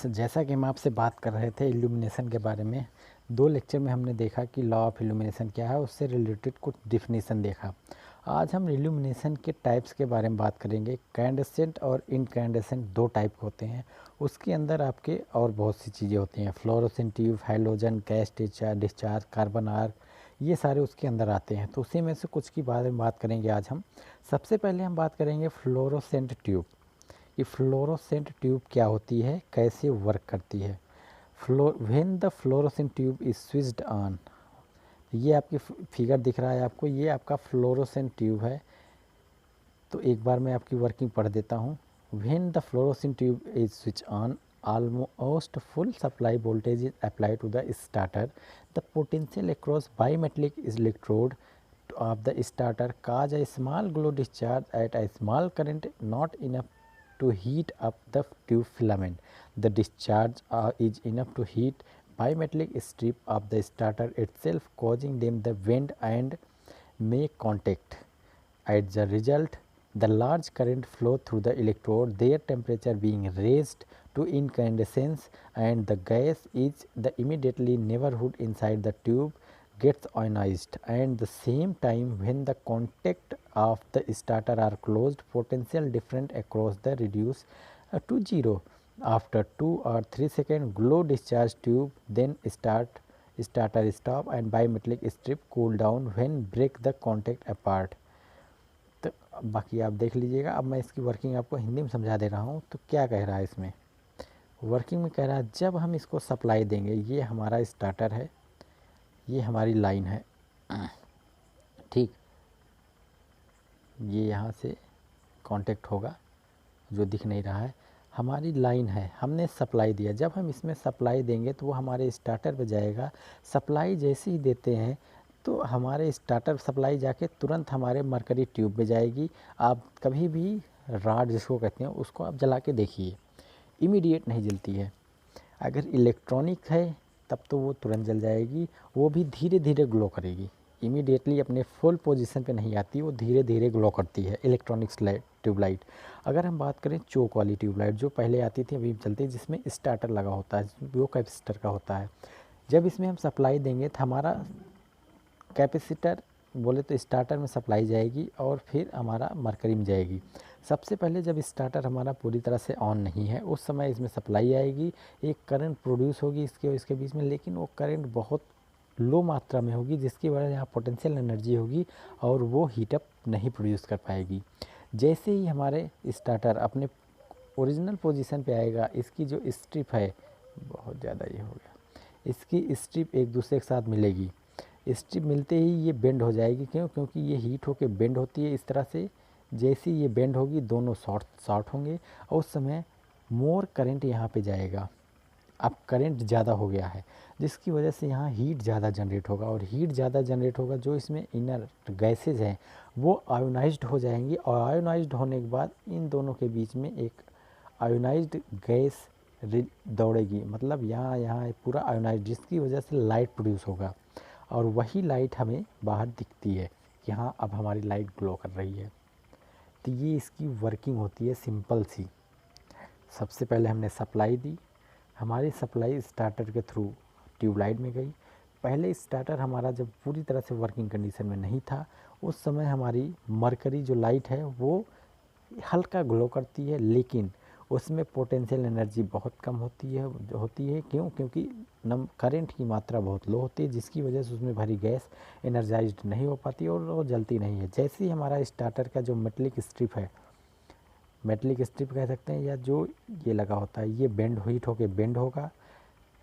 जैसा कि हम आपसे बात कर रहे थे इल्यूमिनेशन के बारे में, 2 लेक्चर में हमने देखा कि लॉ ऑफ इल्यूमिनेशन क्या है, उससे रिलेटेड कुछ डिफिनीशन देखा। आज हम इल्यूमिनेशन के टाइप्स के बारे में बात करेंगे। कैंडेसेंट और इनकैंडेसेंट 2 टाइप होते हैं। उसके अंदर आपके और बहुत सी चीज़ें होती हैं, fluorescent tube, halogen, gas discharge, carbon arc, ये सारे उसके अंदर आते हैं। तो उसी में से कुछ की बारे में बात करेंगे आज हम। सबसे पहले हम बात करेंगे फ्लोरोसेंट ट्यूब। ये फ्लोरोसेंट ट्यूब क्या होती है, कैसे वर्क करती है। When the fluorescent tube is switched on, ये आपकी फिगर दिख रहा है आपको, ये आपका फ्लोरोसेंट ट्यूब है। तो एक बार मैं आपकी वर्किंग पढ़ देता हूँ। When the fluorescent tube is switch on, almost full supply voltage is applied to the starter. The potential across bimetallic electrode of the starter cause a small glow discharge at a small current, not enough to heat up the tube filament. The discharge is enough to heat bimetallic strip of the starter itself, causing them the bend and make contact. As a result, the large current flow through the electrode, their temperature being raised to incandescence, and the gas is the immediately neighborhood inside the tube gets ionized. And the same time, when the contact of the starter are closed, potential difference across the reduce to zero. After 2 or 3 seconds, glow discharge tube then starter stop and bimetallic strip cool down when break the contact apart. तो बाकी आप देख लीजिएगा। अब मैं इसकी working आपको हिंदी में समझा दे रहा हूँ। तो क्या कह रहा है इसमें, वर्किंग में कह रहा है जब हम इसको सप्लाई देंगे, ये हमारा स्टार्टर है, ये हमारी लाइन है, ठीक, ये यहाँ से कांटेक्ट होगा जो दिख नहीं रहा है, हमारी लाइन है, हमने सप्लाई दिया। जब हम इसमें सप्लाई देंगे तो वो हमारे स्टार्टर पे जाएगा। सप्लाई जैसे ही देते हैं तो हमारे स्टार्टर सप्लाई जाके तुरंत हमारे मरकरी ट्यूब में जाएगी। आप कभी भी राड जिसको कहते हैं उसको आप जला के देखिए, इमीडिएट नहीं जलती है। अगर इलेक्ट्रॉनिक है तब तो वो तुरंत जल जाएगी, वो भी धीरे धीरे ग्लो करेगी, इमीडिएटली अपने फुल पोजीशन पे नहीं आती, वो धीरे धीरे ग्लो करती है इलेक्ट्रॉनिक्स ट्यूबलाइट। अगर हम बात करें चोक वाली ट्यूबलाइट जो पहले आती थी अभी चलती है, जिसमें स्टार्टर लगा होता है, वो कैपेसिटर का होता है, जब इसमें हम सप्लाई देंगे तो हमारा कैपेसिटर बोले तो स्टार्टर में सप्लाई जाएगी और फिर हमारा मरकरी में जाएगी। सबसे पहले जब स्टार्टर हमारा पूरी तरह से ऑन नहीं है उस समय इसमें सप्लाई आएगी, एक करंट प्रोड्यूस होगी इसके और इसके बीच में, लेकिन वो करंट बहुत लो मात्रा में होगी, जिसकी वजह से यहाँ पोटेंशियल एनर्जी होगी और वो हीटअप नहीं प्रोड्यूस कर पाएगी। जैसे ही हमारे स्टार्टर अपने ओरिजिनल पोजीशन पे आएगा, इसकी जो स्ट्रिप है, बहुत ज़्यादा ये हो गया, इसकी स्ट्रिप एक दूसरे के साथ मिलेगी। स्ट्रिप मिलते ही ये बेंड हो जाएगी, क्यों, क्योंकि ये हीट होके बेंड होती है इस तरह से। जैसे ही ये बेंड होगी दोनों शॉर्ट होंगे और उस समय मोर करंट यहाँ पे जाएगा। अब करंट ज़्यादा हो गया है जिसकी वजह से यहाँ हीट ज़्यादा जनरेट होगा, और हीट ज़्यादा जनरेट होगा, जो इसमें इनर गैसेज हैं वो आयोनाइज्ड हो जाएंगी, और आयोनाइज्ड होने के बाद इन दोनों के बीच में एक आयोनाइज्ड गैस दौड़ेगी, मतलब यहाँ पूरा आयोनाइज्ड, जिसकी वजह से लाइट प्रोड्यूस होगा, और वही लाइट हमें बाहर दिखती है कि हाँ अब हमारी लाइट ग्लो कर रही है। तो ये इसकी वर्किंग होती है सिंपल सी। सबसे पहले हमने सप्लाई दी, हमारी सप्लाई स्टार्टर के थ्रू ट्यूबलाइट में गई। पहले स्टार्टर हमारा जब पूरी तरह से वर्किंग कंडीशन में नहीं था, उस समय हमारी मरकरी जो लाइट है वो हल्का ग्लो करती है, लेकिन उसमें पोटेंशियल एनर्जी बहुत कम होती है। क्यों, क्योंकि करंट की मात्रा बहुत लो होती है, जिसकी वजह से उसमें भरी गैस एनर्जाइज्ड नहीं हो पाती और वो जलती नहीं है। जैसे ही हमारा स्टार्टर का जो मेटलिक स्ट्रिप है, मेटलिक स्ट्रिप कह सकते हैं, या जो ये लगा होता है, ये हीट होके बेंड होगा,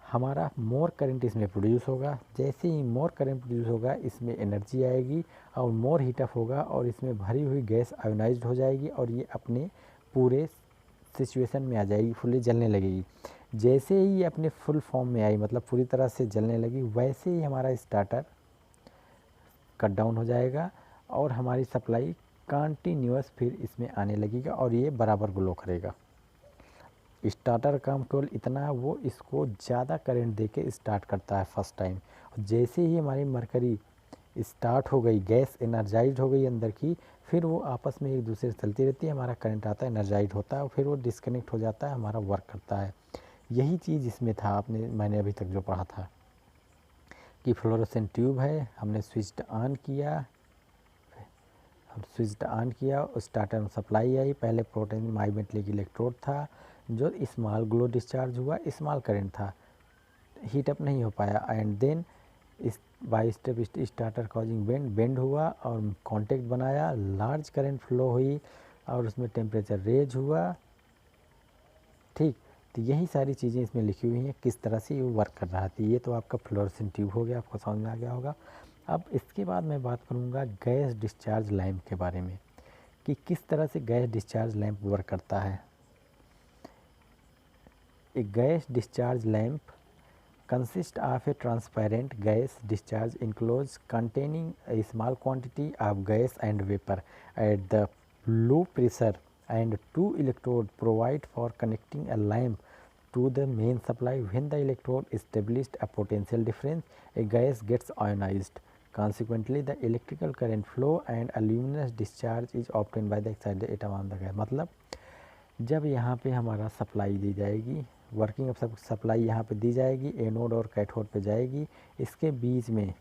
हमारा मोर करंट इसमें प्रोड्यूस होगा। जैसे ही मोर करंट प्रोड्यूस होगा इसमें एनर्जी आएगी और मोर हीटअप होगा, और इसमें भरी हुई गैस आयोनाइज्ड हो जाएगी और ये अपने पूरे सिचुएशन में आ जाएगी, फुली जलने लगेगी। जैसे ही ये अपने फुल फॉर्म में आई, मतलब पूरी तरह से जलने लगी, वैसे ही हमारा स्टार्टर कट डाउन हो जाएगा और हमारी सप्लाई कंटिन्यूअस फिर इसमें आने लगेगा और ये बराबर ग्लो करेगा। स्टार्टर काम केवल इतना, वो इसको ज़्यादा करंट देके स्टार्ट करता है फर्स्ट टाइम। जैसे ही हमारी मरकरी स्टार्ट हो गई, गैस एनर्जाइज्ड हो गई अंदर की, फिर वो आपस में एक दूसरे से चलती रहती है, हमारा करंट आता है, एनर्जाइज्ड होता है और फिर वो डिस्कनेक्ट हो जाता है, हमारा वर्क करता है। यही चीज़ इसमें था, मैंने अभी तक जो पढ़ा था कि फ्लोरोसेंट ट्यूब है, हमने स्विच ऑन किया, स्टार्टर में सप्लाई आई, पहले प्रोटीन माइमेटलिक इलेक्ट्रोड था जो स्मॉल ग्लो डिस्चार्ज हुआ, स्मॉल करंट था, हीट अप नहीं हो पाया, एंड देन इस by step starter causing bend हुआ और कांटेक्ट बनाया, लार्ज करंट फ्लो हुई और उसमें टेम्परेचर रेज हुआ। ठीक, तो यही सारी चीज़ें इसमें लिखी हुई हैं किस तरह से ये वर्क कर रहा था। ये तो आपका फ्लोरोसेंट ट्यूब हो गया, आपको समझ में आ गया होगा। अब इसके बाद मैं बात करूँगा गैस डिस्चार्ज लैंप के बारे में कि किस तरह से गैस डिस्चार्ज लैंप वर्क करता है। A gas discharge lamp consist of a transparent gas discharge enclosure containing a small quantity of gas and vapor at the low pressure, and two electrodes provide for connecting a lamp to the main supply. When the electrode establishes a potential difference, a gas gets ionized. Consequently, the electrical current flow and a luminous discharge is obtained by the excited atom on the gas. मतलब जब यहाँ पे हमारा supply दी जाएगी, working of supply यहाँ पे दी जाएगी, anode और कैथोड पे जाएगी, इसके बीच में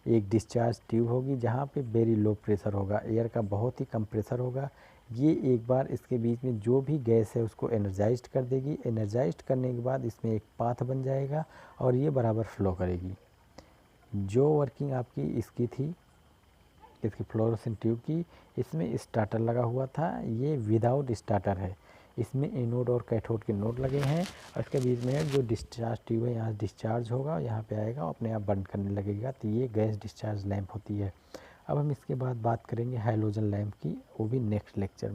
एक डिस्चार्ज ट्यूब होगी जहाँ पे वेरी लो प्रेशर होगा, एयर का बहुत ही कम प्रेशर होगा। ये एक बार इसके बीच में जो भी गैस है उसको एनर्जाइज्ड कर देगी, एनर्जाइज्ड करने के बाद इसमें एक पाथ बन जाएगा और ये बराबर फ्लो करेगी। जो वर्किंग आपकी इसकी थी, इसकी फ्लोरोसेंट ट्यूब की, इसमें स्टार्टर लगा हुआ था, ये विदाउट स्टार्टर है, इसमें एनोड और कैथोड के नोड लगे हैं और इसके बीच में जो डिस्चार्ज ट्यूब है यहाँ डिस्चार्ज होगा, यहाँ पे आएगा अपने आप बंद करने लगेगा। तो ये गैस डिस्चार्ज लैंप होती है। अब हम इसके बाद बात करेंगे हैलोजन लैंप की, वो भी नेक्स्ट लेक्चर में।